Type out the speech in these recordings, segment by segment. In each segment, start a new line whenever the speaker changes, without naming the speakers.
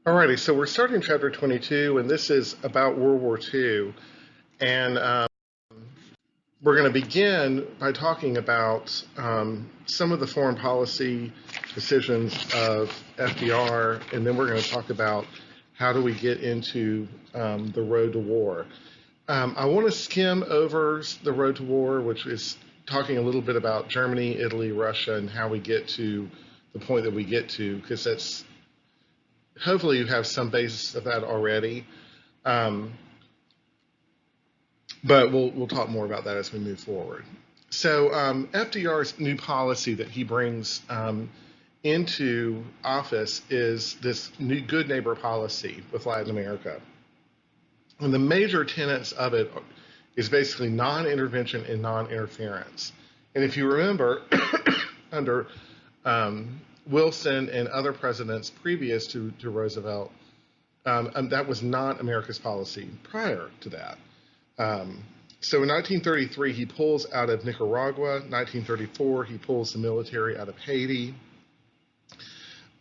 Alrighty, so we're starting chapter 22, and this is about World War II. And we're going to begin by talking about some of the foreign policy decisions of FDR, and then we're going to talk about how do we get into the road to war. I want to skim over the road to war, which is talking a little bit about Germany, Italy, Russia, and how we get to the point that we get to, because that's hopefully you have some basis of that already. Um, but we'll talk more about that as we move forward. So FDR's new policy that he brings into office is this new good neighbor policy with Latin America. And the major tenets of it is basically non-intervention and non-interference. And if you remember, under Wilson and other presidents previous to Roosevelt, that was not America's policy prior to that. So in 1933, he pulls out of Nicaragua. 1934, he pulls the military out of Haiti.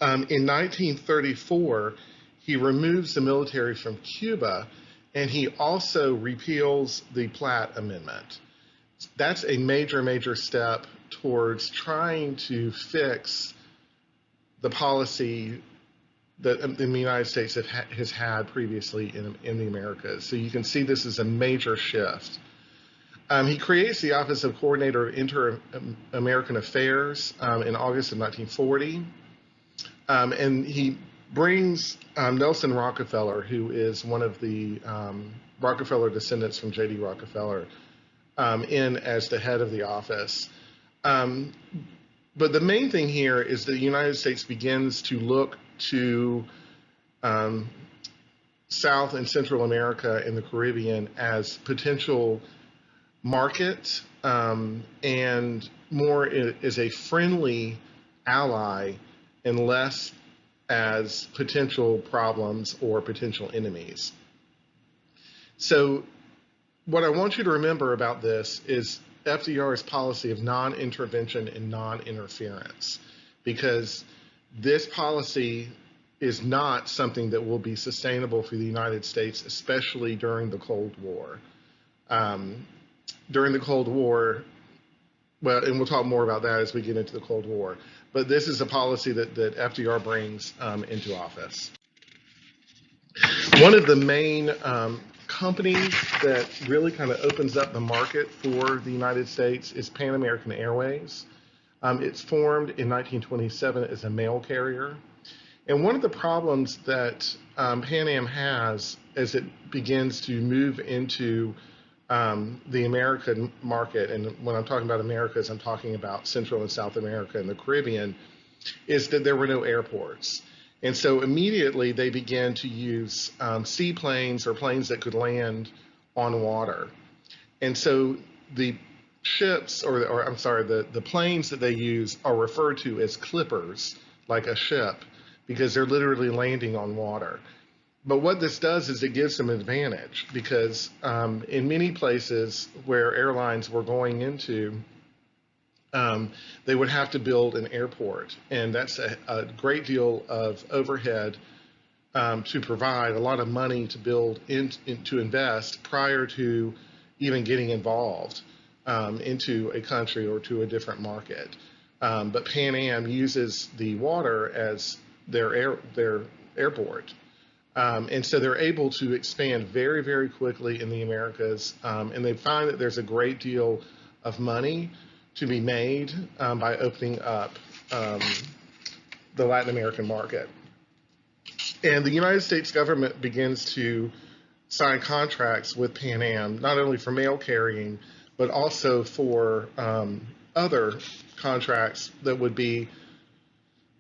In 1934, he removes the military from Cuba, and he also repeals the Platt Amendment. That's a major, major step towards trying to fix the policy that the United States has had previously in the Americas. So you can see this is a major shift. He creates the Office of Coordinator of Inter-American Affairs in August of 1940. And he brings Nelson Rockefeller, who is one of the Rockefeller descendants from J.D. Rockefeller, in as the head of the office. But the main thing here is that the United States begins to look to South and Central America and the Caribbean as potential market and more as a friendly ally and less as potential problems or potential enemies. So what I want you to remember about this is FDR's policy of non-intervention and non-interference, because this policy is not something that will be sustainable for the United States, especially during the Cold War. During the Cold War, well, and we'll talk more about that as we get into the Cold War, but this is a policy that FDR brings into office. One of the main companies that really kind of opens up the market for the United States is Pan American Airways. It's formed in 1927 as a mail carrier. And one of the problems that Pan Am has as it begins to move into the American market, and when I'm talking about Americas, I'm talking about Central and South America and the Caribbean, is that there were no airports. And so immediately they began to use seaplanes or planes that could land on water. And so the ships, or I'm sorry, the planes that they use are referred to as clippers, like a ship, because they're literally landing on water. But what this does is it gives them an advantage, because in many places where airlines were going into, they would have to build an airport, and that's a great deal of overhead to provide, a lot of money to build to invest prior to even getting involved into a country or to a different market. But Pan Am uses the water as their airport. And so they're able to expand very, very quickly in the Americas, and they find that there's a great deal of money to be made by opening up the Latin American market. And the United States government begins to sign contracts with Pan Am, not only for mail carrying, but also for other contracts that would be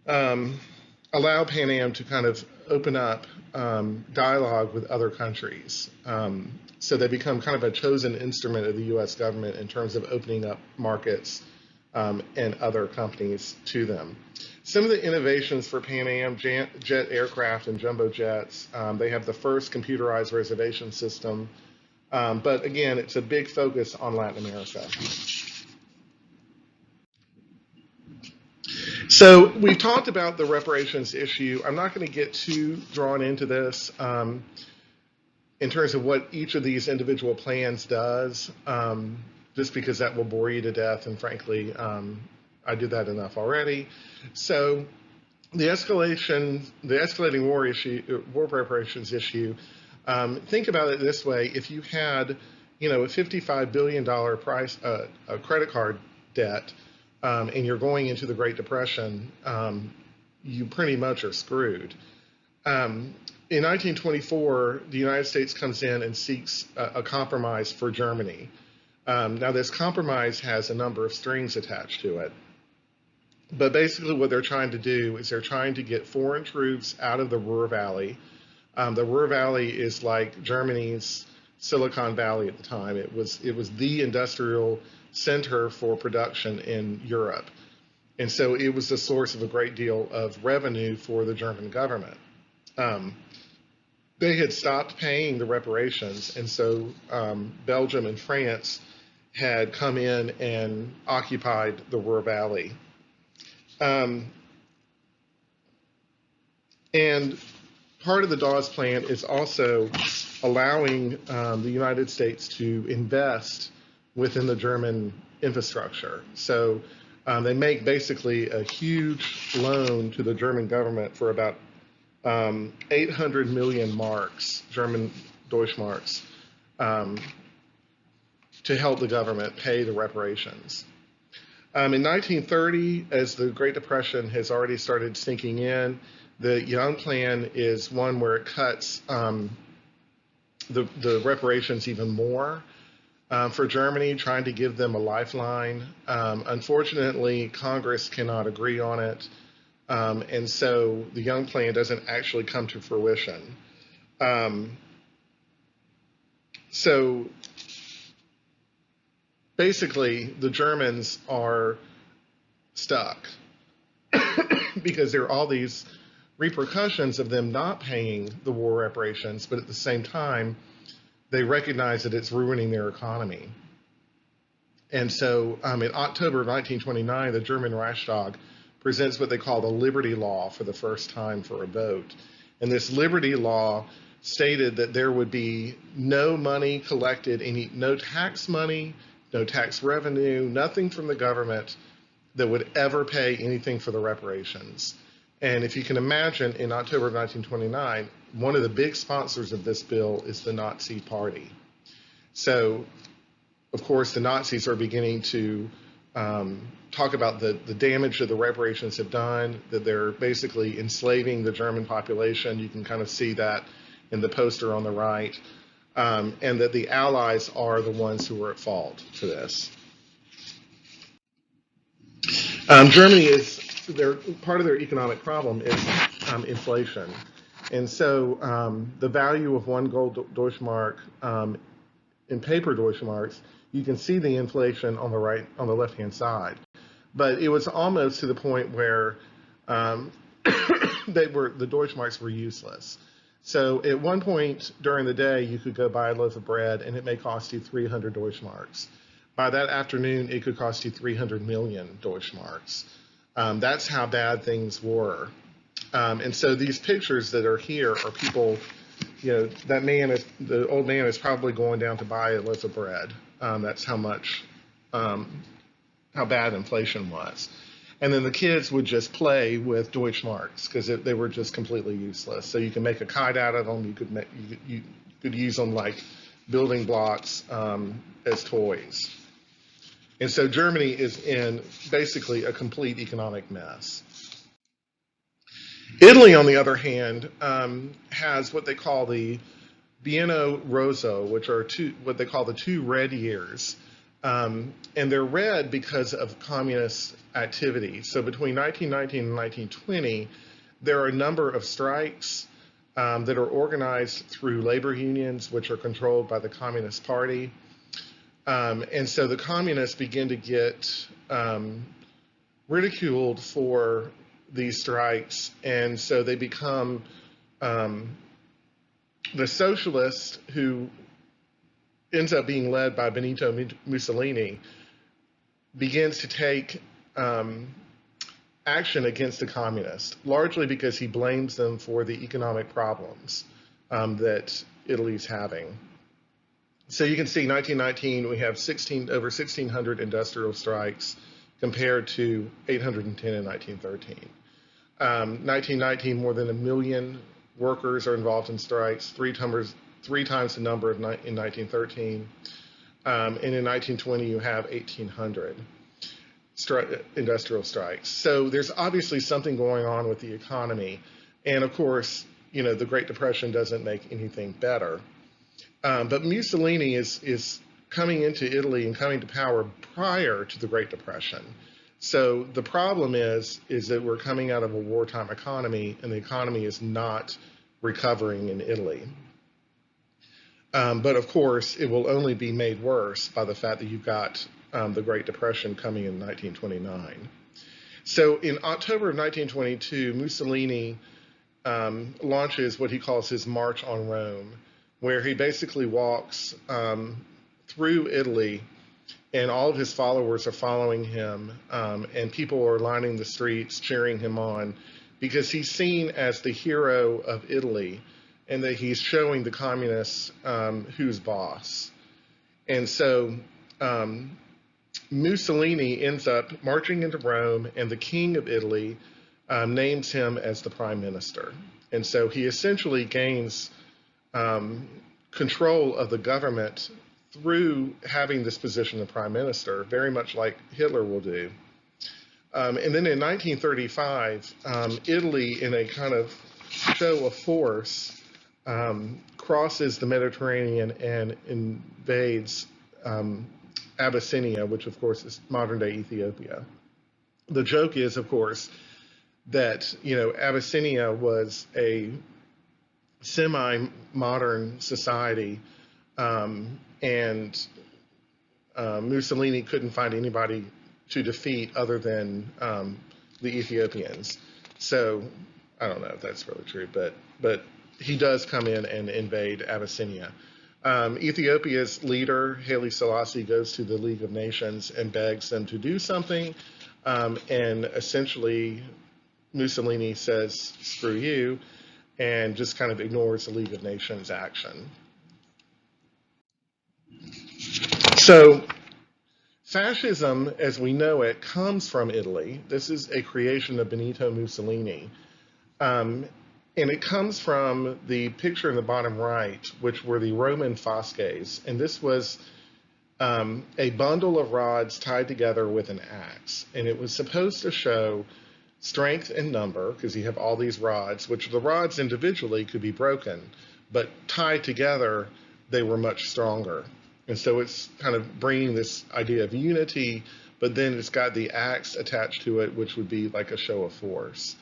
allow Pan Am to kind of open up dialogue with other countries. So they become kind of a chosen instrument of the U.S. government in terms of opening up markets and other companies to them. Some of the innovations for Pan Am, jet aircraft and jumbo jets, they have the first computerized reservation system. But again, it's a big focus on Latin America. So we've talked about the reparations issue. I'm not going to get too drawn into this in terms of what each of these individual plans does, just because that will bore you to death. And frankly, I did that enough already. So the escalating war reparations issue. Think about it this way: if you had, a $55 billion a credit card debt, and you're going into the Great Depression, you pretty much are screwed. In 1924, the United States comes in and seeks a compromise for Germany. Now, this compromise has a number of strings attached to it. But basically, what they're trying to do is they're trying to get foreign troops out of the Ruhr Valley. The Ruhr Valley is like Germany's Silicon Valley at the time. It was the industrial center for production in Europe. And so it was the source of a great deal of revenue for the German government. They had stopped paying the reparations, and so Belgium and France had come in and occupied the Ruhr Valley. And part of the Dawes Plan is also allowing the United States to invest within the German infrastructure. So they make basically a huge loan to the German government for about 800 million marks, German Deutschmarks, to help the government pay the reparations. In 1930, as the Great Depression has already started sinking in, the Young Plan is one where it cuts the reparations even more for Germany, trying to give them a lifeline. Unfortunately, Congress cannot agree on it, and so the Young Plan doesn't actually come to fruition. So basically, the Germans are stuck because there are all these repercussions of them not paying the war reparations, but at the same time, they recognize that it's ruining their economy. And so in October of 1929, the German Reichstag presents what they call the Liberty Law for the first time for a vote. And this Liberty Law stated that there would be no money collected, no tax money, no tax revenue, nothing from the government that would ever pay anything for the reparations. And if you can imagine, in October of 1929, one of the big sponsors of this bill is the Nazi Party. So, of course, the Nazis are beginning to talk about the damage that the reparations have done, that they're basically enslaving the German population. You can kind of see that in the poster on the right, and that the Allies are the ones who are at fault for this. Germany is part of their economic problem is inflation, and so the value of one gold Deutschmark in paper Deutschmarks, you can see the inflation on the left-hand side, but it was almost to the point where the Deutschmarks were useless. So at one point during the day, you could go buy a loaf of bread, and it may cost you 300 Deutschmarks. By that afternoon, it could cost you 300 million Deutschmarks. That's how bad things were. And so these pictures that are here are people, the old man is probably going down to buy a loaf of bread. That's how bad inflation was. And then the kids would just play with Deutschmarks because they were just completely useless. So you can make a kite out of them. You could use them like building blocks as toys. And so Germany is in basically a complete economic mess. Italy, on the other hand, has what they call the Biennio Rosso, which are what they call the 2 red years. And they're red because of communist activity. So between 1919 and 1920, there are a number of strikes that are organized through labor unions, which are controlled by the Communist Party. And so the communists begin to get ridiculed for these strikes, and so they become the socialist, who ends up being led by Benito Mussolini, begins to take action against the communists, largely because he blames them for the economic problems that Italy's having. So you can see 1919, we have over 1,600 industrial strikes compared to 810 in 1913. 1919, more than 1 million workers are involved in strikes, three times the number in 1913. And in 1920, you have 1,800 industrial strikes. So there's obviously something going on with the economy. And of course, the Great Depression doesn't make anything better. But Mussolini is coming into Italy and coming to power prior to the Great Depression. So the problem is that we're coming out of a wartime economy, and the economy is not recovering in Italy. But of course, it will only be made worse by the fact that you've got the Great Depression coming in 1929. So in October of 1922, Mussolini launches what he calls his March on Rome, where he basically walks through Italy, and all of his followers are following him, and people are lining the streets cheering him on because he's seen as the hero of Italy, and that he's showing the communists who's boss. And so Mussolini ends up marching into Rome, and the king of Italy names him as the prime minister. And so he essentially gains control of the government through having this position of prime minister, very much like Hitler will do. And then in 1935, Italy, in a kind of show of force, crosses the Mediterranean and invades Abyssinia, which of course is modern-day Ethiopia. The joke is, of course, that Abyssinia was a semi-modern society, and Mussolini couldn't find anybody to defeat other than the Ethiopians. So I don't know if that's really true, but he does come in and invade Abyssinia. Ethiopia's leader, Haile Selassie, goes to the League of Nations and begs them to do something, and essentially Mussolini says, screw you, and just kind of ignores the League of Nations action. So fascism, as we know it, comes from Italy. This is a creation of Benito Mussolini. And it comes from the picture in the bottom right, which were the Roman fasces. And this was a bundle of rods tied together with an axe. And it was supposed to show strength in number, because you have all these rods, which the rods individually could be broken, but tied together, they were much stronger. And so it's kind of bringing this idea of unity, but then it's got the axe attached to it, which would be like a show of force.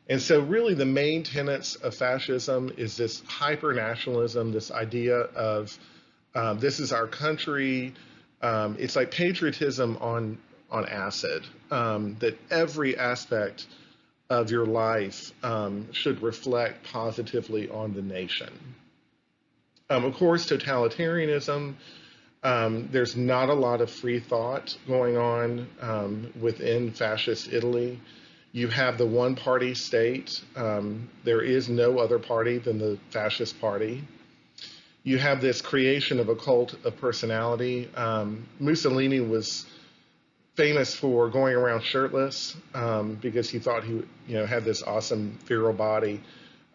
And so really the main tenets of fascism is this hyper-nationalism, this idea of this is our country. It's like patriotism on acid, that every aspect of your life should reflect positively on the nation. Of course, totalitarianism, there's not a lot of free thought going on within fascist Italy. You have the one-party state. There is no other party than the fascist party. You have this creation of a cult of personality. Mussolini was famous for going around shirtless because he thought he had this awesome virile body.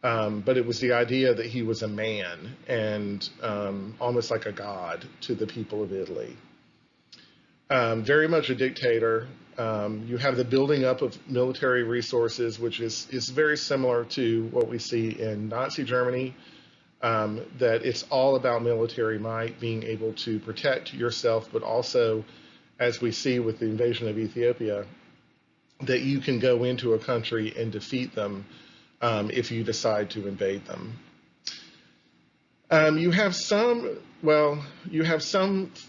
But it was the idea that he was a man and almost like a god to the people of Italy. Very much a dictator. You have the building up of military resources, which is very similar to what we see in Nazi Germany, that it's all about military might, being able to protect yourself, but also, as we see with the invasion of Ethiopia, that you can go into a country and defeat them if you decide to invade them. You have some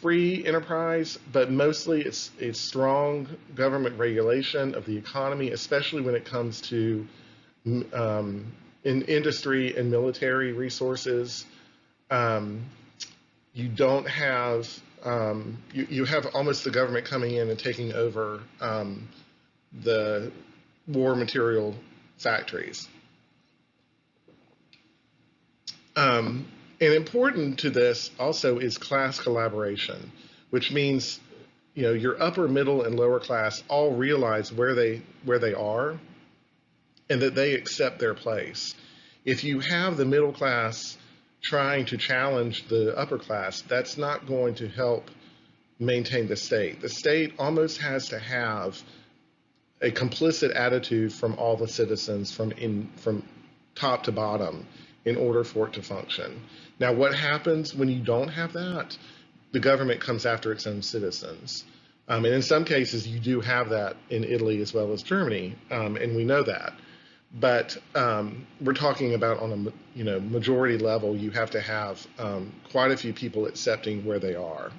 free enterprise, but mostly it's strong government regulation of the economy, especially when it comes to in industry and military resources. You don't have you have almost the government coming in and taking over the war material factories. And important to this also is class collaboration, which means your upper, middle, and lower class all realize where they are and that they accept their place. If you have the middle class trying to challenge the upper class, that's not going to help maintain the state. The state almost has to have a complicit attitude from all the citizens from top to bottom in order for it to function. Now, what happens when you don't have that? The government comes after its own citizens. And in some cases, you do have that in Italy as well as Germany, and we know that. But we're talking about on a majority level, you have to have quite a few people accepting where they are.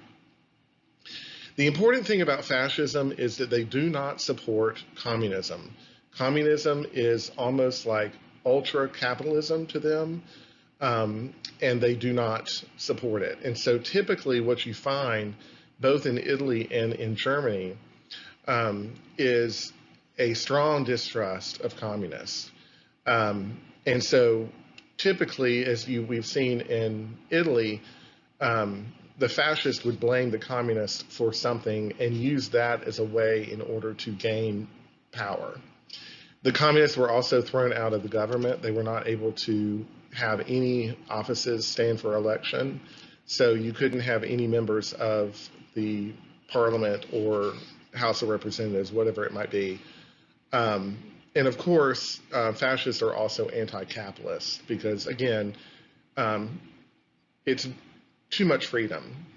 The important thing about fascism is that they do not support communism. Communism is almost like ultra capitalism to them, and they do not support it. And so typically what you find both in Italy and in Germany is a strong distrust of communists. And so typically, as we've seen in Italy, the fascists would blame the communists for something and use that as a way in order to gain power. The communists were also thrown out of the government. They were not able to have any offices stand for election. So you couldn't have any members of the parliament or House of Representatives, whatever it might be. And of course, fascists are also anti-capitalist because, again, it's too much freedom.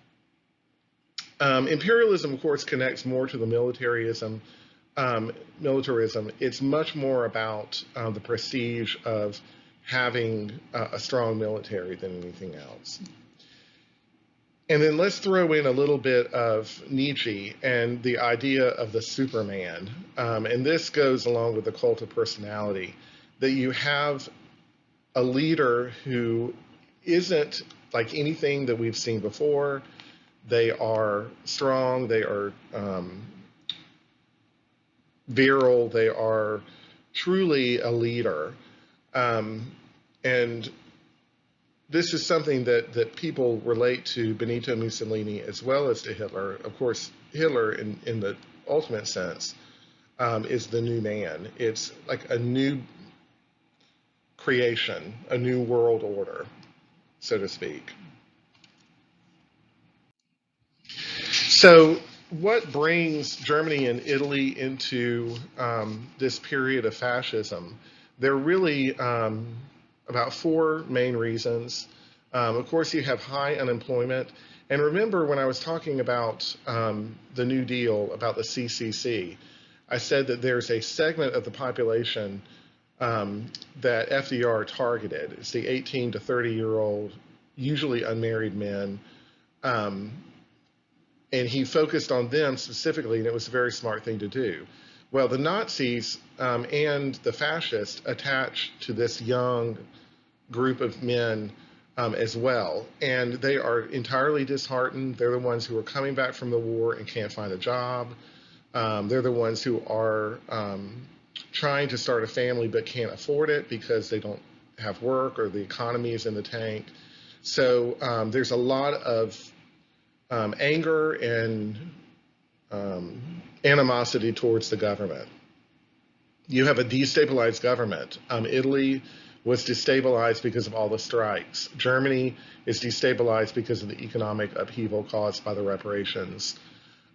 Imperialism, of course, connects more to the militarism. It's much more about the prestige of having a strong military than anything else. And then let's throw in a little bit of Nietzsche and the idea of the Superman. And this goes along with the cult of personality, that you have a leader who isn't like anything that we've seen before. They are strong, they are virile, they are truly a leader. And this is something that people relate to Benito Mussolini as well as to Hitler. Of course, Hitler, in the ultimate sense, is the new man. It's like a new creation, a new world order, so to speak. So what brings Germany and Italy into this period of fascism? There are really about four main reasons. Of course, you have high unemployment. And remember when I was talking about the New Deal, about the CCC, I said that there's a segment of the population that FDR targeted. It's the 18 to 30-year-old, usually unmarried men. And he focused on them specifically, and it was a very smart thing to do. Well, the Nazis and the fascists attached to this young group of men as well. And they are entirely disheartened. They're the ones who are coming back from the war and can't find a job. They're the ones who are trying to start a family but can't afford it because they don't have work or the economy is in the tank. So there's a lot of anger and animosity towards the government. You have a destabilized government. Italy was destabilized because of all the strikes. Germany is destabilized because of the economic upheaval caused by the reparations.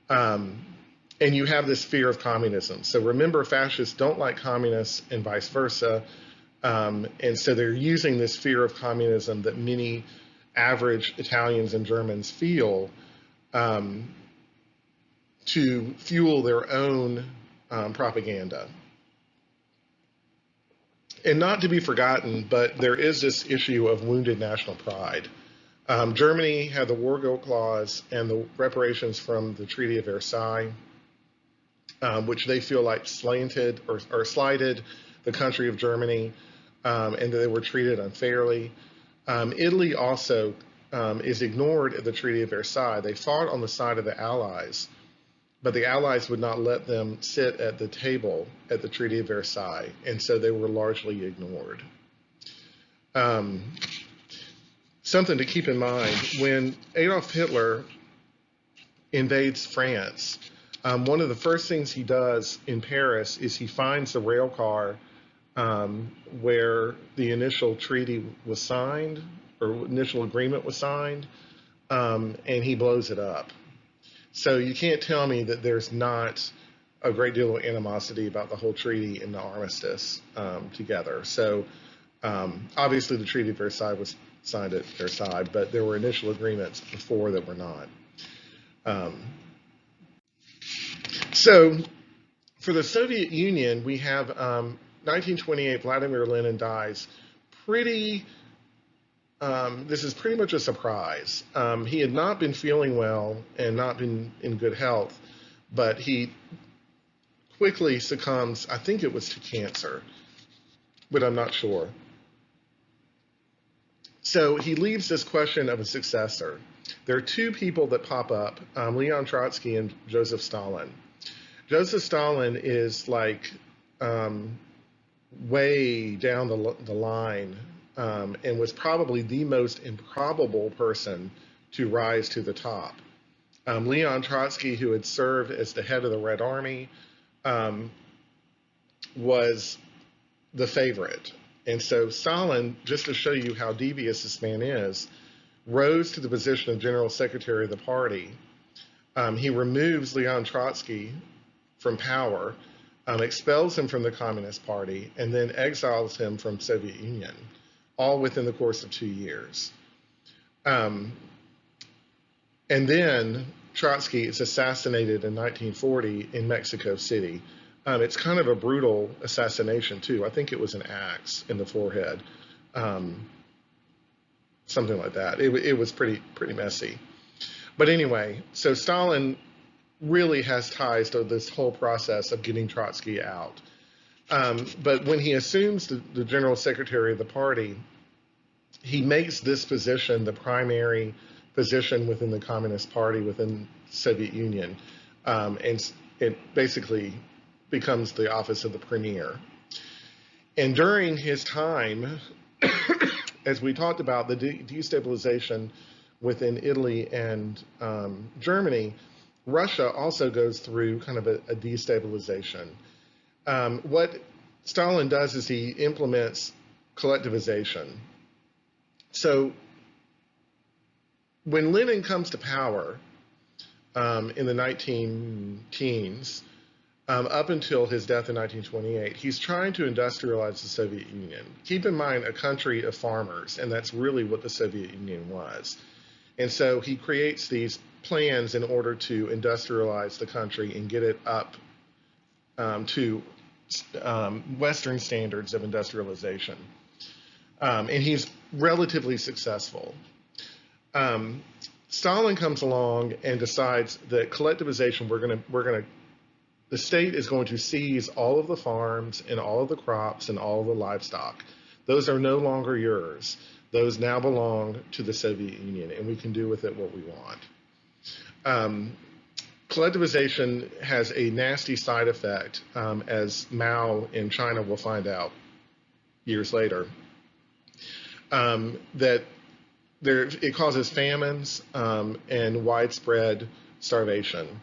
And you have this fear of communism. So remember, fascists don't like communists and vice versa. And so they're using this fear of communism that many average Italians and Germans feel to fuel their own propaganda. And not to be forgotten, but there is this issue of wounded national pride. Germany had the War Guilt Clause and the reparations from the Treaty of Versailles, which they feel like slighted the country of Germany, and they were treated unfairly. Italy also is ignored at the Treaty of Versailles. They fought on the side of the Allies, but the Allies would not let them sit at the table at the Treaty of Versailles, and so they were largely ignored. Um, Something to keep in mind, when Adolf Hitler invades France, one of the first things he does in Paris is he finds the rail car where the initial treaty was signed, or initial agreement was signed, and he blows it up. So you can't tell me that there's not a great deal of animosity about the whole treaty and the armistice together. So obviously the Treaty of Versailles was signed at Versailles, but there were initial agreements before that were not. So for the Soviet Union, we have 1928, Vladimir Lenin dies. This is pretty much a surprise. He had not been feeling well and not been in good health, but he quickly succumbs, I think it was to cancer, but I'm not sure. So he leaves this question of a successor. There are two people that pop up, Leon Trotsky and Joseph Stalin. Joseph Stalin is like way down the line and was probably the most improbable person to rise to the top. Leon Trotsky, who had served as the head of the Red Army, was the favorite. And so Stalin, just to show you how devious this man is, rose to the position of General Secretary of the party. He removes Leon Trotsky from power, expels him from the Communist Party, and then exiles him from Soviet Union, all within the course of 2 years. And then Trotsky is assassinated in 1940 in Mexico City. It's kind of a brutal assassination too. I think it was an axe in the forehead, something like that. It was pretty messy. But anyway, so Stalin really has ties to this whole process of getting Trotsky out. But when he assumes the general secretary of the party, he makes this position the primary position within the Communist Party, within the Soviet Union, and it basically becomes the office of the premier. And during his time, as we talked about, the destabilization within Italy and Germany, Russia also goes through kind of a destabilization. What Stalin does is he implements collectivization. So when Lenin comes to power in the 19-teens, up until his death in 1928, he's trying to industrialize the Soviet Union. Keep in mind, a country of farmers, and that's really what the Soviet Union was. And so he creates these plans in order to industrialize the country and get it up to Western standards of industrialization. And he's relatively successful. Stalin comes along and decides that collectivization, the state is going to seize all of the farms and all of the crops and all of the livestock. Those are no longer yours. Those now belong to the Soviet Union, and we can do with it what we want. Collectivization has a nasty side effect, as Mao in China will find out years later, that it causes famines and widespread starvation.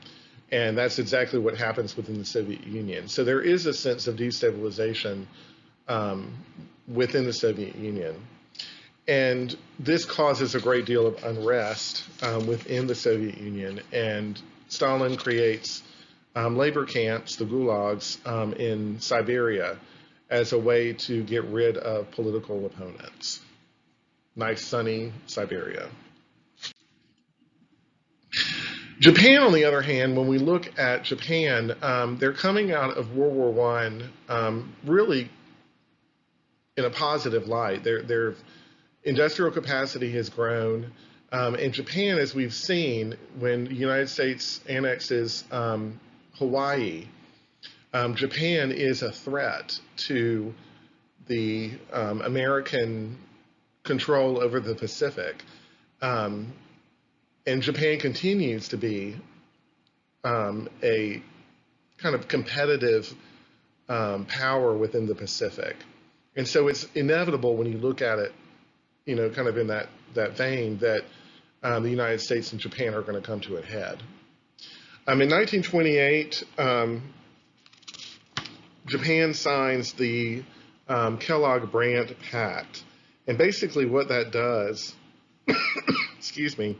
And that's exactly what happens within the Soviet Union. So there is a sense of destabilization within the Soviet Union. And this causes a great deal of unrest within the Soviet Union. And Stalin creates labor camps, the gulags, in Siberia as a way to get rid of political opponents. Nice, sunny Siberia. Japan, on the other hand, when we look at Japan, they're coming out of World War I really in a positive light. Their industrial capacity has grown. In Japan, as we've seen, when the United States annexes Hawaii, Japan is a threat to the American control over the Pacific. And Japan continues to be a kind of competitive power within the Pacific. And so it's inevitable when you look at it, kind of in that vein, that the United States and Japan are going to come to a head. In 1928, Japan signs the Kellogg-Brandt Pact. And basically what that does, excuse me,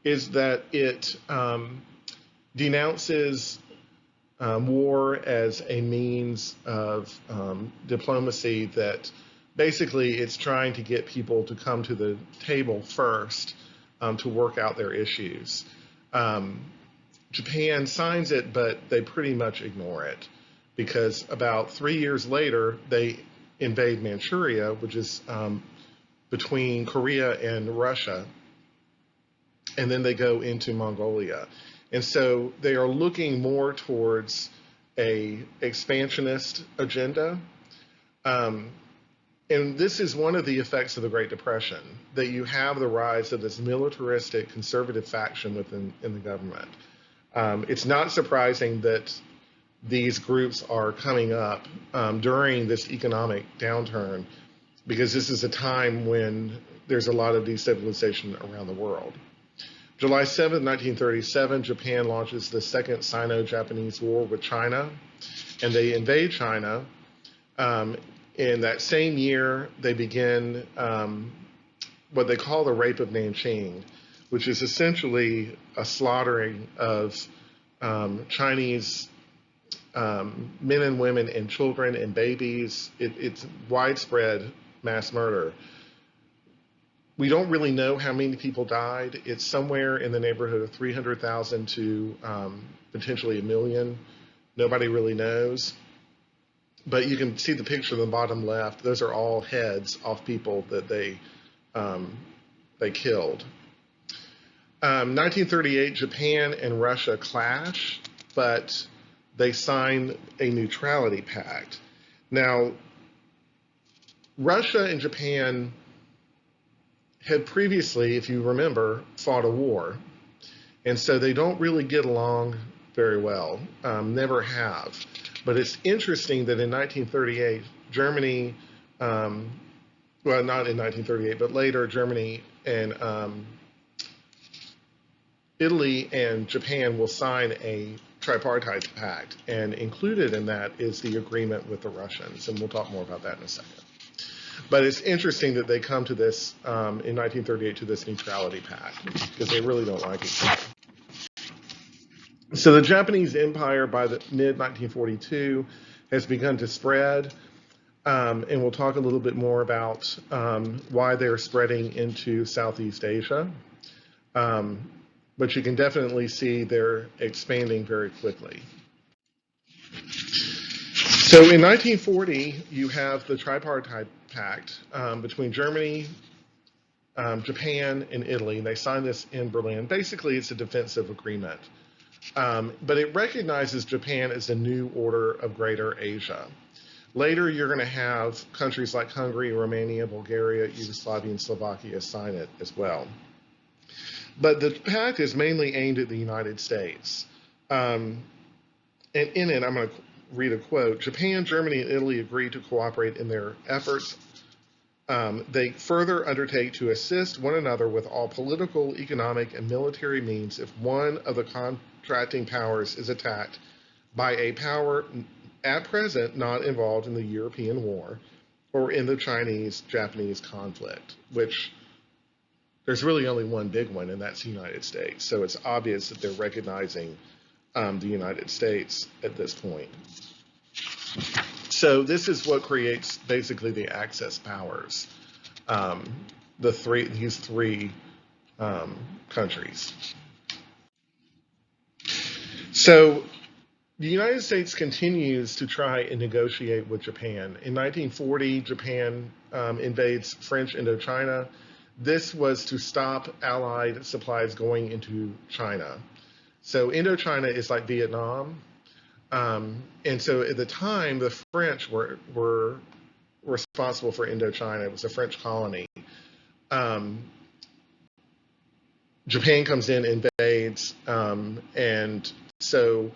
is that it denounces war as a means of diplomacy, that basically it's trying to get people to come to the table first to work out their issues. Japan signs it, but they pretty much ignore it, because about 3 years later, they invade Manchuria, which is between Korea and Russia, and then they go into Mongolia. And so they are looking more towards a expansionist agenda. And this is one of the effects of the Great Depression, that you have the rise of this militaristic conservative faction in the government. It's not surprising that these groups are coming up during this economic downturn, because this is a time when there's a lot of destabilization around the world. July 7, 1937, Japan launches the Second Sino-Japanese War with China, and they invade China. In that same year, they begin what they call the Rape of Nanjing, which is essentially a slaughtering of Chinese men and women and children and babies. It's widespread mass murder. We don't really know how many people died. It's somewhere in the neighborhood of 300,000 to potentially 1 million. Nobody really knows. But you can see the picture on the bottom left. Those are all heads off people that they killed. 1938, Japan and Russia clash, but they sign a neutrality pact. Now, Russia and Japan had previously, if you remember, fought a war. And so they don't really get along very well, never have. But it's interesting that in 1938, Germany, well, not in 1938, but later, Germany and Italy and Japan will sign a tripartite pact. And included in that is the agreement with the Russians. And we'll talk more about that in a second. But it's interesting that they come to this, in 1938, to this neutrality pact, because they really don't like each other. So the Japanese Empire, by the mid-1942, has begun to spread, and we'll talk a little bit more about why they're spreading into Southeast Asia. But you can definitely see they're expanding very quickly. So in 1940, you have the tripartite pact between Germany, Japan, and Italy, and they signed this in Berlin. Basically, it's a defensive agreement. But it recognizes Japan as the new order of Greater Asia. Later, you're going to have countries like Hungary, Romania, Bulgaria, Yugoslavia, and Slovakia sign it as well. But the pact is mainly aimed at the United States. And in it, I'm going to read a quote. Japan, Germany, and Italy agree to cooperate in their efforts. They further undertake to assist one another with all political, economic, and military means if one of the contracting powers is attacked by a power at present not involved in the European War or in the Chinese-Japanese conflict, which there's really only one big one, and that's the United States. So it's obvious that they're recognizing the United States at this point. So this is what creates basically the Axis powers, these three countries. So the United States continues to try and negotiate with Japan. In 1940, Japan invades French Indochina. This was to stop Allied supplies going into China. So Indochina is like Vietnam. And so at the time, the French were responsible for Indochina. It was a French colony. Japan comes in, invades, and So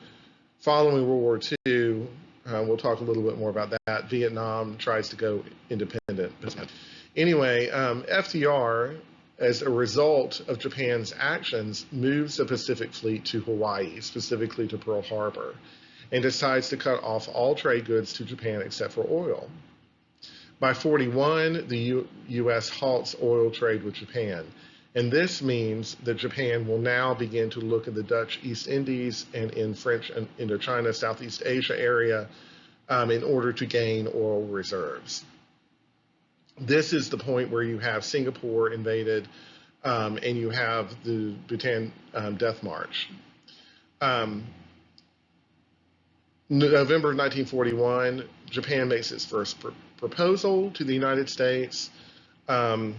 following World War II, we'll talk a little bit more about that. Vietnam tries to go independent. Anyway, FDR, as a result of Japan's actions, moves the Pacific Fleet to Hawaii, specifically to Pearl Harbor, and decides to cut off all trade goods to Japan except for oil. By 41, the U.S. halts oil trade with Japan. And this means that Japan will now begin to look at the Dutch East Indies and in French and Indochina, Southeast Asia area in order to gain oil reserves. This is the point where you have Singapore invaded and you have the Bhutan Death March. November 1941, Japan makes its first proposal to the United States. And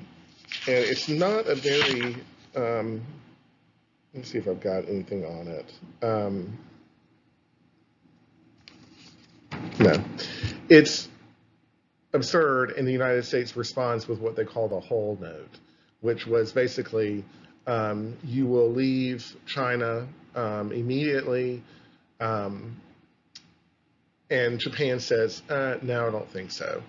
it's not a very, let's see if I've got anything on it. No, it's absurd, and the United States responds with what they call the Hull Note, which was basically you will leave China immediately, and Japan says, no, I don't think so.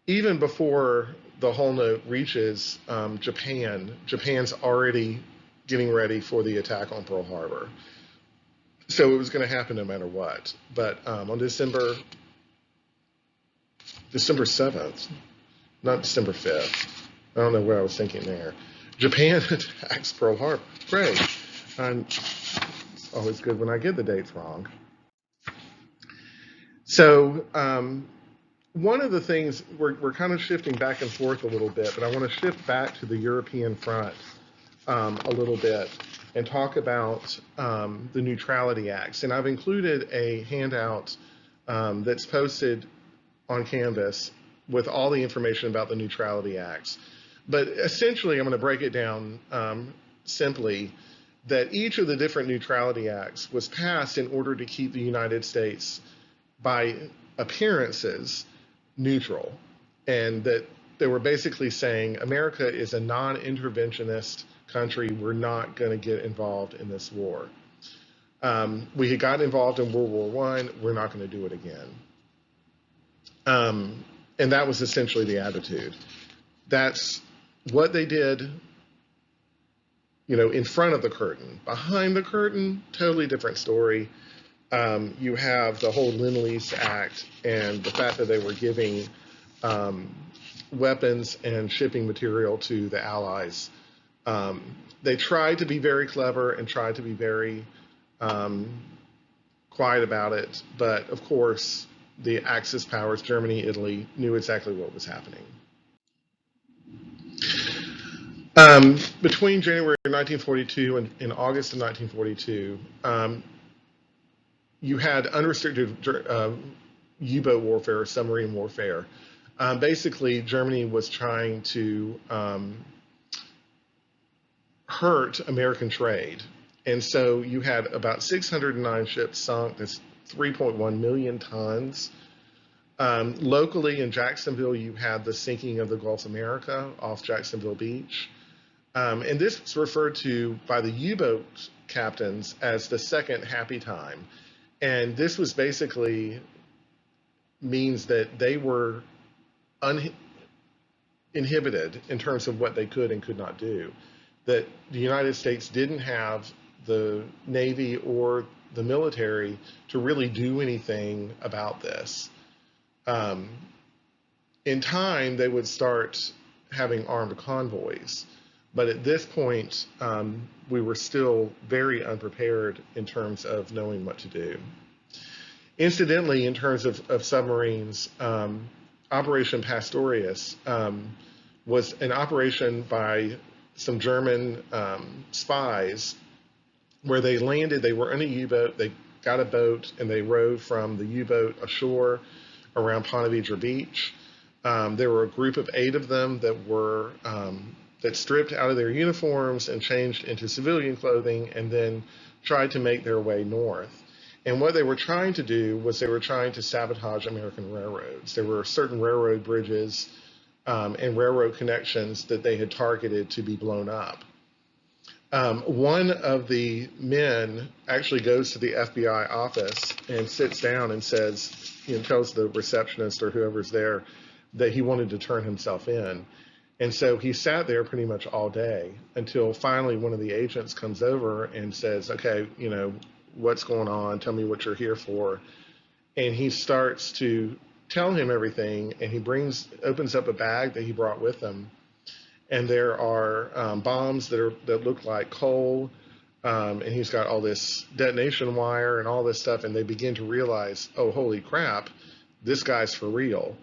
Even before the Hull Note reaches Japan's already getting ready for the attack on Pearl Harbor. So it was going to happen no matter what. But on December 7th, not December 5th, I don't know what I was thinking there, Japan attacks Pearl Harbor. Great. It's always good when I get the dates wrong. So one of the things, we're kind of shifting back and forth a little bit, but I want to shift back to the European front a little bit and talk about the Neutrality Acts. And I've included a handout that's posted on Canvas with all the information about the Neutrality Acts. But essentially, I'm going to break it down simply that each of the different Neutrality Acts was passed in order to keep the United States, by appearances, neutral, and that they were basically saying America is a non-interventionist country. We're not going to get involved in this war. We had gotten involved in World War I. We're not going to do it again. And that was essentially the attitude. That's what they did, in front of the curtain. Behind the curtain, totally different story. You have the whole Lend-Lease Act and the fact that they were giving weapons and shipping material to the Allies. They tried to be very clever and tried to be very quiet about it, but of course, the Axis powers, Germany, Italy, knew exactly what was happening. Between January 1942 and August of 1942, you had unrestricted U-boat warfare, submarine warfare. Basically, Germany was trying to hurt American trade. And so you had about 609 ships sunk. That's 3.1 million tons. Locally in Jacksonville, you had the sinking of the Gulf America off Jacksonville Beach. And this was referred to by the U-boat captains as the second happy time. And this was basically means that they were uninhibited in terms of what they could and could not do. That the United States didn't have the Navy or the military to really do anything about this. In time, they would start having armed convoys. But at this point, we were still very unprepared in terms of knowing what to do. Incidentally, in terms of submarines, Operation Pastorius was an operation by some German spies where they landed. They were in a U-boat, they got a boat, and they rowed from the U-boat ashore around Ponte Vedra Beach. There were a group of 8 of them that were that stripped out of their uniforms and changed into civilian clothing and then tried to make their way north. And what they were trying to do was they were trying to sabotage American railroads. There were certain railroad bridges and railroad connections that they had targeted to be blown up. One of the men actually goes to the FBI office and sits down and says, tells the receptionist or whoever's there that he wanted to turn himself in. And so he sat there pretty much all day until finally one of the agents comes over and says, okay, what's going on? Tell me what you're here for. And he starts to tell him everything, and he opens up a bag that he brought with him. And there are bombs that look like coal, and he's got all this detonation wire and all this stuff, and they begin to realize, oh, holy crap, this guy's for real.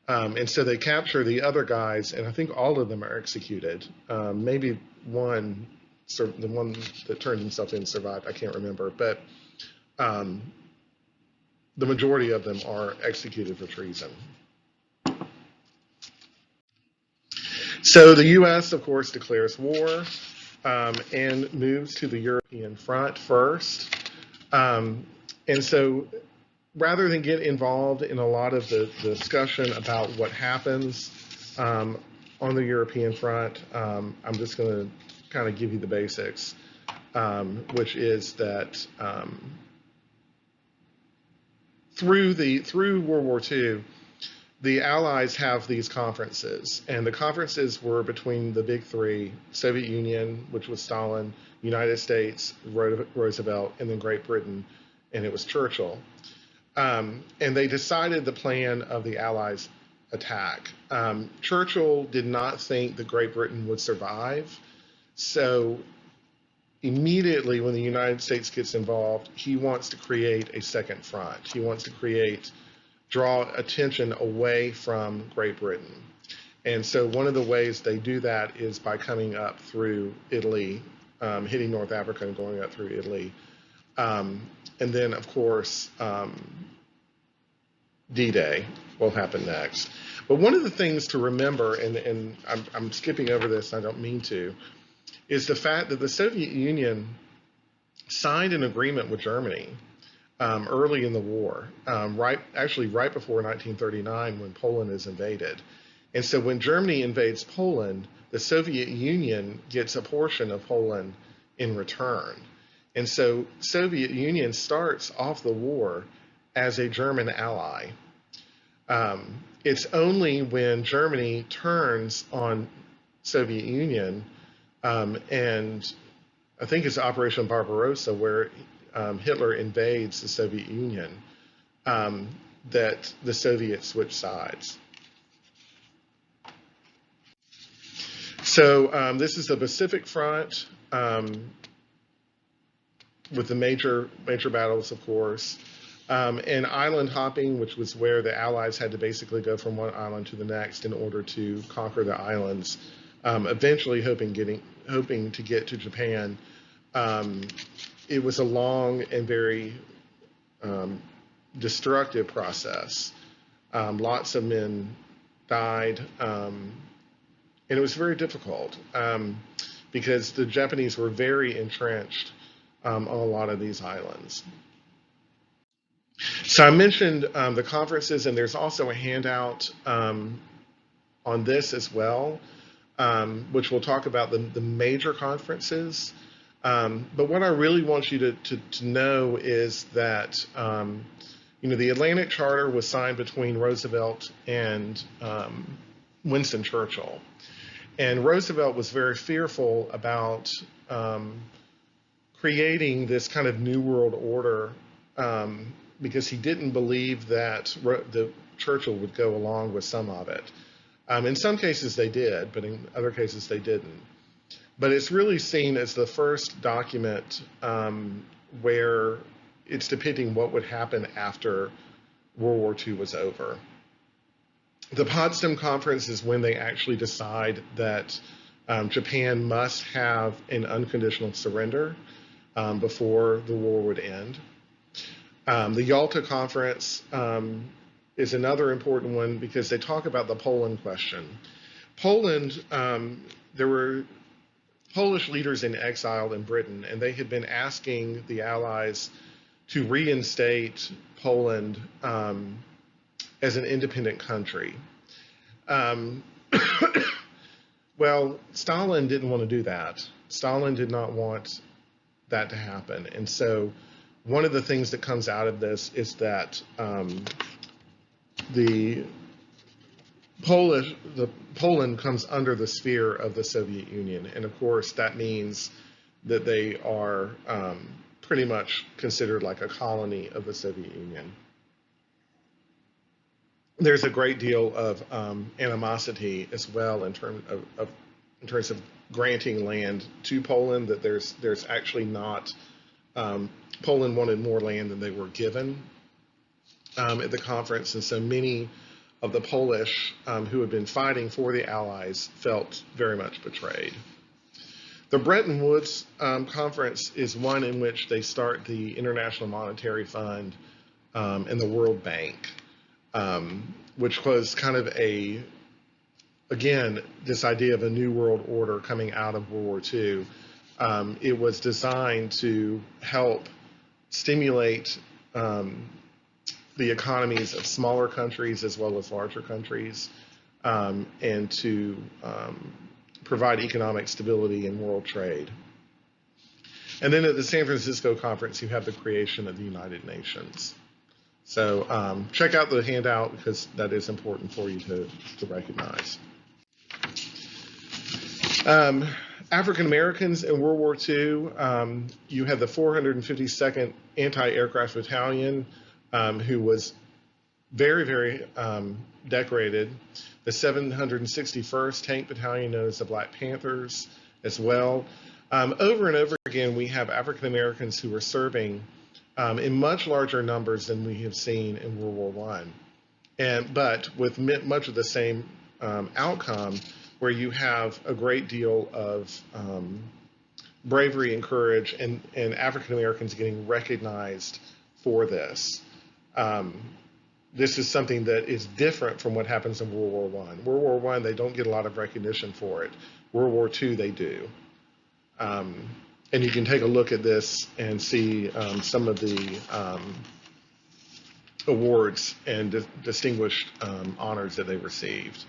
And so they capture the other guys, and I think all of them are executed. Maybe the one that turned himself in survived. I can't remember, but the majority of them are executed for treason. So the U.S., of course, declares war and moves to the European front first. And so rather than get involved in a lot of the discussion about what happens on the European front, I'm just going to kind of give you the basics, which is that through World War II, the Allies have these conferences, and the conferences were between the big three: Soviet Union, which was Stalin, United States, Roosevelt, and then Great Britain, and it was Churchill. And they decided the plan of the Allies' attack. Churchill did not think that Great Britain would survive, so immediately when the United States gets involved, he wants to create a second front. He wants to draw attention away from Great Britain. And so one of the ways they do that is by coming up through Italy, hitting North Africa and going up through Italy. And then, of course, D-Day will happen next. But one of the things to remember, and I'm skipping over this, I don't mean to, is the fact that the Soviet Union signed an agreement with Germany early in the war, right before 1939 when Poland is invaded. And so when Germany invades Poland, the Soviet Union gets a portion of Poland in return. And so Soviet Union starts off the war as a German ally. It's only when Germany turns on Soviet Union, and I think it's Operation Barbarossa, where Hitler invades the Soviet Union, that the Soviets switch sides. So this is the Pacific Front with the major battles, of course, and island hopping, which was where the Allies had to basically go from one island to the next in order to conquer the islands, eventually hoping to get to Japan. It was a long and very destructive process. Lots of men died, and it was very difficult because the Japanese were very entrenched on a lot of these islands. So I mentioned the conferences, and there's also a handout on this as well, which will talk about the major conferences. But what I really want you to know is that the Atlantic Charter was signed between Roosevelt and Winston Churchill. And Roosevelt was very fearful about creating this kind of New World Order because he didn't believe that the Churchill would go along with some of it. In some cases they did, but in other cases they didn't. But it's really seen as the first document where it's depicting what would happen after World War II was over. The Potsdam Conference is when they actually decide that Japan must have an unconditional surrender before the war would end. The Yalta Conference is another important one because they talk about the Poland question. Poland, there were Polish leaders in exile in Britain, and they had been asking the Allies to reinstate Poland as an independent country. Well, Stalin didn't want to do that. Stalin did not want that to happen. And so one of the things that comes out of this is that the Poland comes under the sphere of the Soviet Union. And of course, that means that they are pretty much considered like a colony of the Soviet Union. There's a great deal of animosity as well in terms of granting land to Poland. That there's actually not. Poland wanted more land than they were given at the conference, and so many of the Polish who had been fighting for the Allies felt very much betrayed. The Bretton Woods Conference is one in which they start the International Monetary Fund and the World Bank, which was kind of again, this idea of a new world order coming out of World War II. It was designed to help stimulate the economies of smaller countries as well as larger countries, and to provide economic stability in world trade. And then at the San Francisco conference, you have the creation of the United Nations. So check out the handout because that is important for you to recognize. African Americans in World War II, you had the 452nd Anti-Aircraft Battalion, who was very, very decorated. The 761st Tank Battalion, known as the Black Panthers, as well. Over and over again, we have African Americans who are serving in much larger numbers than we have seen in World War I, but with much of the same outcome, where you have a great deal of bravery and courage, and African Americans getting recognized for this. This is something that is different from what happens in World War I. World War I, they don't get a lot of recognition for it. World War II, they do. And you can take a look at this and see some of the awards and distinguished honors that they received.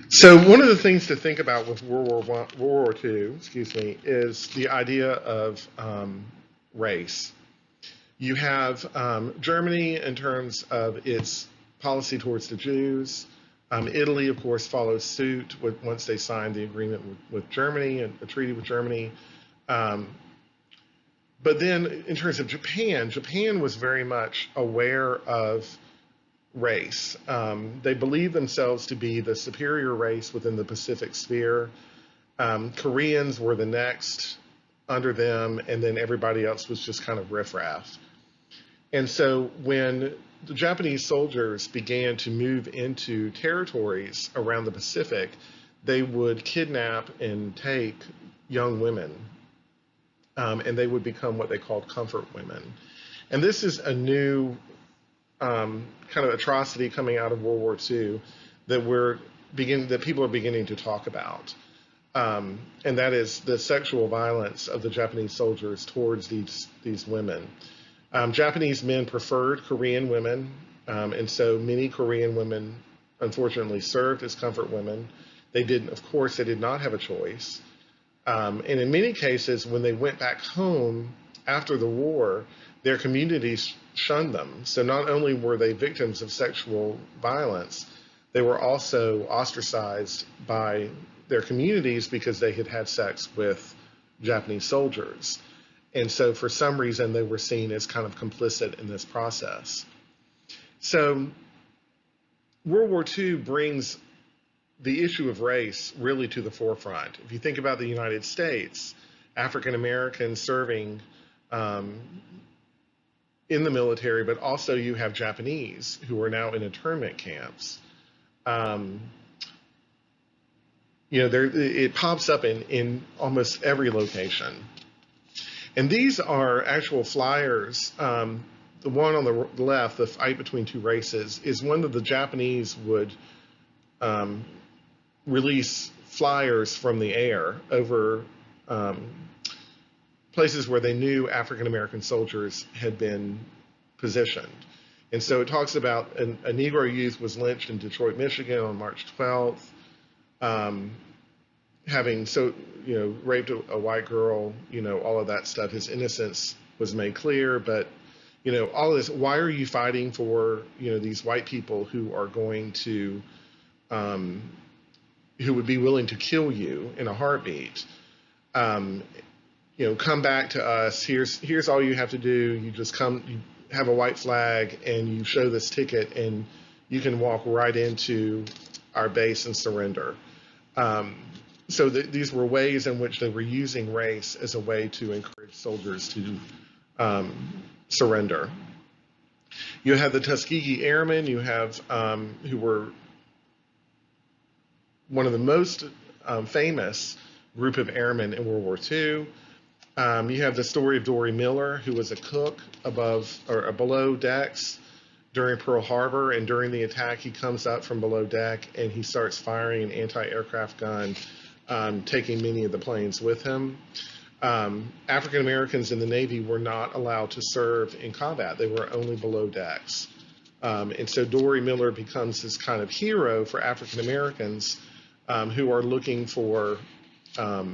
So one of the things to think about with World War II, is the idea of race. You have Germany in terms of its policy towards the Jews. Italy, of course, follows suit once they signed the agreement with Germany and the treaty with Germany. But then in terms of Japan, Japan was very much aware of race. They believed themselves to be the superior race within the Pacific sphere. Koreans were the next under them, and then everybody else was just kind of riffraff. And so when the Japanese soldiers began to move into territories around the Pacific, they would kidnap and take young women, and they would become what they called comfort women. And this is a new kind of atrocity coming out of World War II that people are beginning to talk about. And that is the sexual violence of the Japanese soldiers towards these women. Japanese men preferred Korean women, and so many Korean women, unfortunately, served as comfort women. Of course, they did not have a choice. And in many cases, when they went back home after the war, their communities shunned them. So not only were they victims of sexual violence, they were also ostracized by their communities because they had had sex with Japanese soldiers. And so for some reason, they were seen as kind of complicit in this process. So World War II brings the issue of race really to the forefront. If you think about the United States, African Americans serving in the military, but also you have Japanese who are now in internment camps. It pops up in almost every location. And these are actual flyers. The one on the left, the fight between two races, is one that the Japanese would release flyers from the air over places where they knew African American soldiers had been positioned. And so it talks about a Negro youth was lynched in Detroit, Michigan on March 12th. um, having raped a white girl, all of that stuff. His innocence was made clear, but all of this. Why are you fighting for these white people who are going to um, who would be willing to kill you in a heartbeat? Um, come back to us. Here's all you have to do. You just come. You have a white flag and you show this ticket, and you can walk right into our base and surrender. Um, so these were ways in which they were using race as a way to encourage soldiers to surrender. You have the Tuskegee Airmen. You have who were one of the most famous group of airmen in World War II. You have the story of Dory Miller, who was a cook above or below decks during Pearl Harbor, and during the attack, he comes up from below deck and he starts firing an anti-aircraft gun, taking many of the planes with him. African Americans in the Navy were not allowed to serve in combat; they were only below decks, and so Dory Miller becomes this kind of hero for African Americans who are looking for a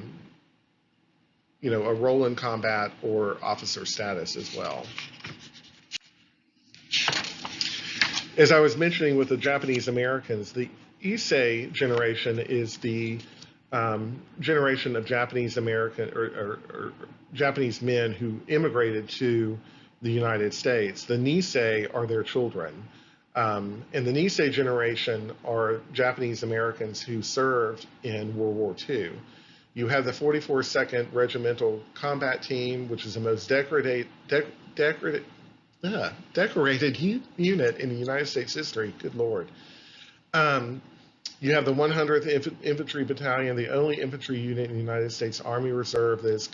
role in combat or officer status as well. As I was mentioning with the Japanese Americans, the Issei generation is the generation of Japanese American or Japanese men who immigrated to the United States. The Nisei are their children. And the Nisei generation are Japanese Americans who served in World War II. You have the 44nd Regimental Combat Team, which is the most decorated unit in the United States history. Good Lord. You have the 100th Infantry Battalion, the only infantry unit in the United States Army Reserve that is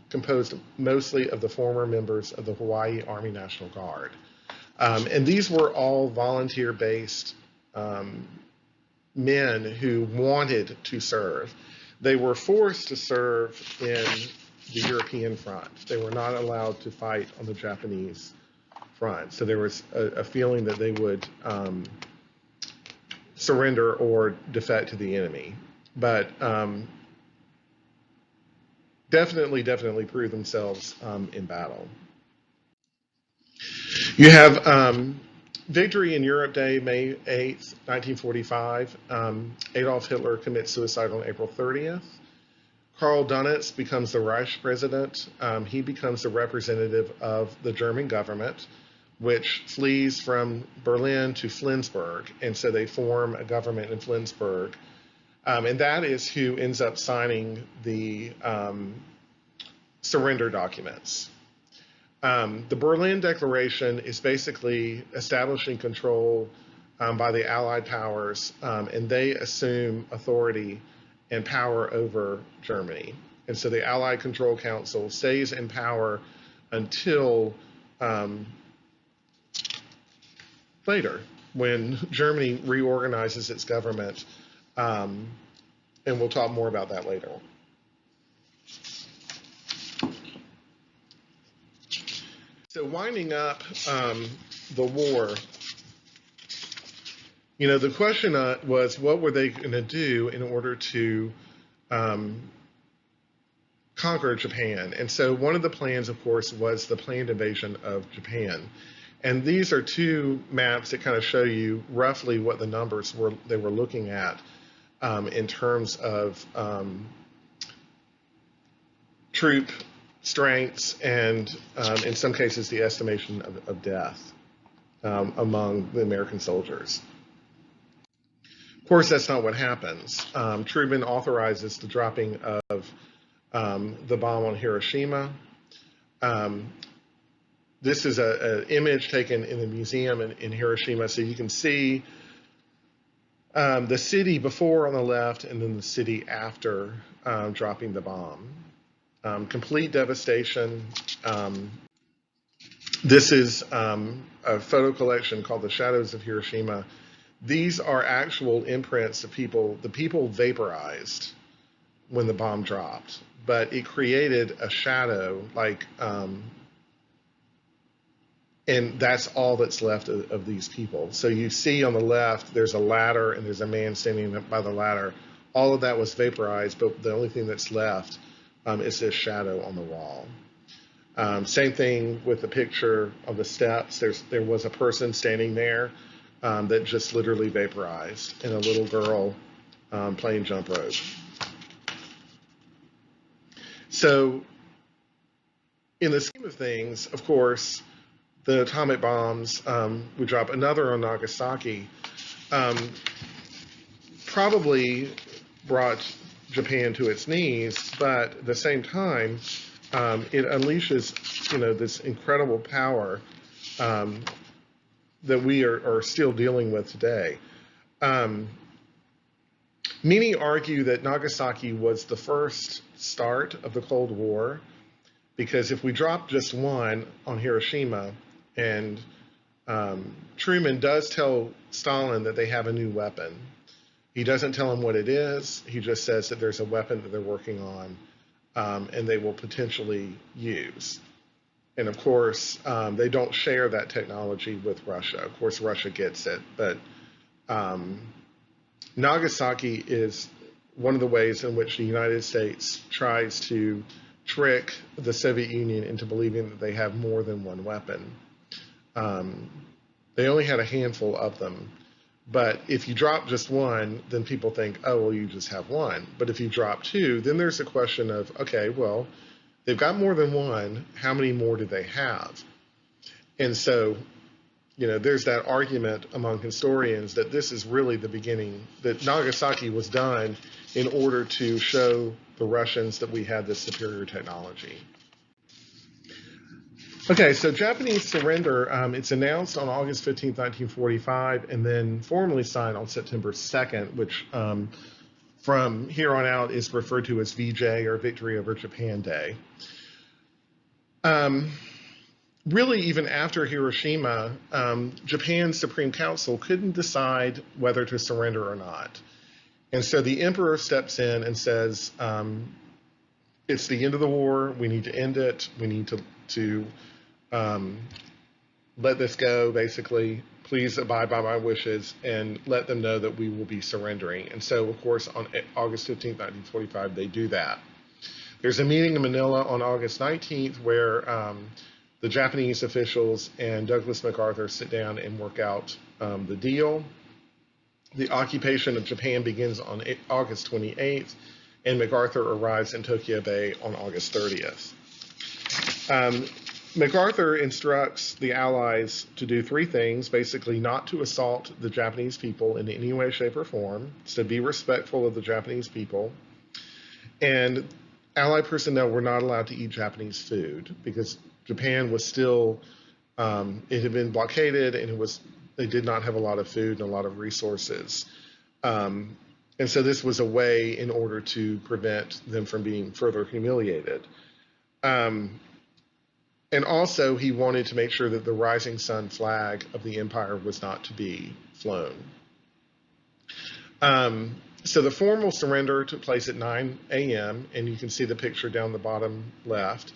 composed mostly of the former members of the Hawaii Army National Guard. And these were all volunteer-based men who wanted to serve. They were forced to serve in the European front. They were not allowed to fight on the Japanese front. So there was a feeling that they would surrender or defect to the enemy. But definitely prove themselves in battle. You have Victory in Europe Day, May 8th, 1945. Adolf Hitler commits suicide on April 30th. Karl Dönitz becomes the Reich president. He becomes the representative of the German government, which flees from Berlin to Flensburg. And so they form a government in Flensburg. And that is who ends up signing the surrender documents. The Berlin Declaration is basically establishing control by the Allied powers, and they assume authority and power over Germany. And so the Allied Control Council stays in power until later, when Germany reorganizes its government, and we'll talk more about that later. So winding up the war, the question was, what were they going to do in order to conquer Japan? And so one of the plans, of course, was the planned invasion of Japan. And these are two maps that kind of show you roughly what the numbers they were looking at in terms of troop strengths and, in some cases, the estimation of death among the American soldiers. Of course, that's not what happens. Truman authorizes the dropping of the bomb on Hiroshima. This is an image taken in the museum in Hiroshima, so you can see the city before on the left and then the city after dropping the bomb. Complete devastation. This is a photo collection called The Shadows of Hiroshima. These are actual imprints of people. The people vaporized when the bomb dropped, but it created a shadow, and that's all that's left of these people. So you see on the left, there's a ladder and there's a man standing by the ladder. all of that was vaporized, but the only thing that's left is this shadow on the wall. Same thing with the picture of the steps. There was a person standing there that just literally vaporized, and a little girl playing jump rope. So in the scheme of things, of course, the atomic bombs, we drop another on Nagasaki, probably brought Japan to its knees, but at the same time, it unleashes, this incredible power that we are still dealing with today. Many argue that Nagasaki was the first start of the Cold War, because if we drop just one on Hiroshima, and Truman does tell Stalin that they have a new weapon. He doesn't tell him what it is. He just says that there's a weapon that they're working on, and they will potentially use. And of course, they don't share that technology with Russia. Of course, Russia gets it, but Nagasaki is one of the ways in which the United States tries to trick the Soviet Union into believing that they have more than one weapon. They only had a handful of them. But if you drop just one, then people think, oh, well, you just have one. But if you drop two, then there's a question of, okay, well, they've got more than one. How many more do they have? And so, there's that argument among historians that this is really the beginning, that Nagasaki was done in order to show the Russians that we had this superior technology. Okay, so Japanese surrender, it's announced on August 15th, 1945, and then formally signed on September 2nd, which from here on out is referred to as VJ, or Victory over Japan Day. Really, even after Hiroshima, Japan's Supreme Council couldn't decide whether to surrender or not. And so the emperor steps in and says, it's the end of the war, we need to end it, we need to let this go, basically. Please abide by my wishes, and let them know that we will be surrendering. And so, of course, on August 15th, 1945, they do that. There's a meeting in Manila on August 19th where the Japanese officials and Douglas MacArthur sit down and work out the deal. The occupation of Japan begins on August 28th, and MacArthur arrives in Tokyo Bay on August 30th. MacArthur instructs the Allies to do three things: basically not to assault the Japanese people in any way, shape, or form, so be respectful of the Japanese people, and Allied personnel were not allowed to eat Japanese food because Japan was still, it had been blockaded, and they did not have a lot of food and a lot of resources. And so this was a way in order to prevent them from being further humiliated. And also, he wanted to make sure that the rising sun flag of the empire was not to be flown. So the formal surrender took place at 9 a.m., and you can see the picture down the bottom left.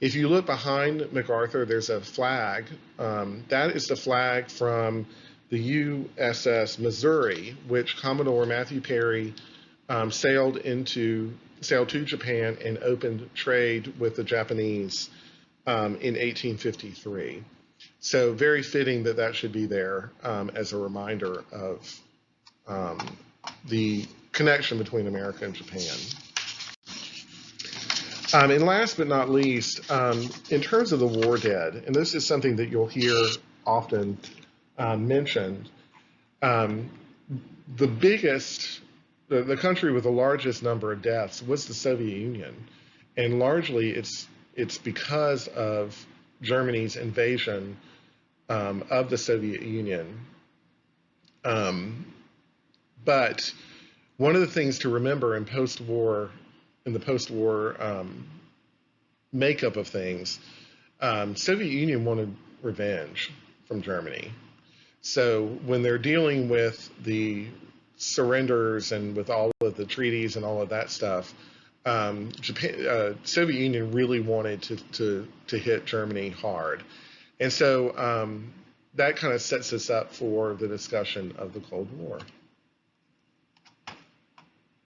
If you look behind MacArthur, there's a flag. That is the flag from the USS Missouri, which Commodore Matthew Perry sailed to Japan and opened trade with the Japanese in 1853. So very fitting that should be there as a reminder of the connection between America and Japan. And last but not least, in terms of the war dead, and this is something that you'll hear often mentioned, the country with the largest number of deaths was the Soviet Union, and largely it's because of Germany's invasion of the Soviet Union. But one of the things to remember in the post-war makeup of things, Soviet Union wanted revenge from Germany. So when they're dealing with the surrenders and with all of the treaties and all of that stuff, Soviet Union really wanted to hit Germany hard. And so that kind of sets us up for the discussion of the Cold War.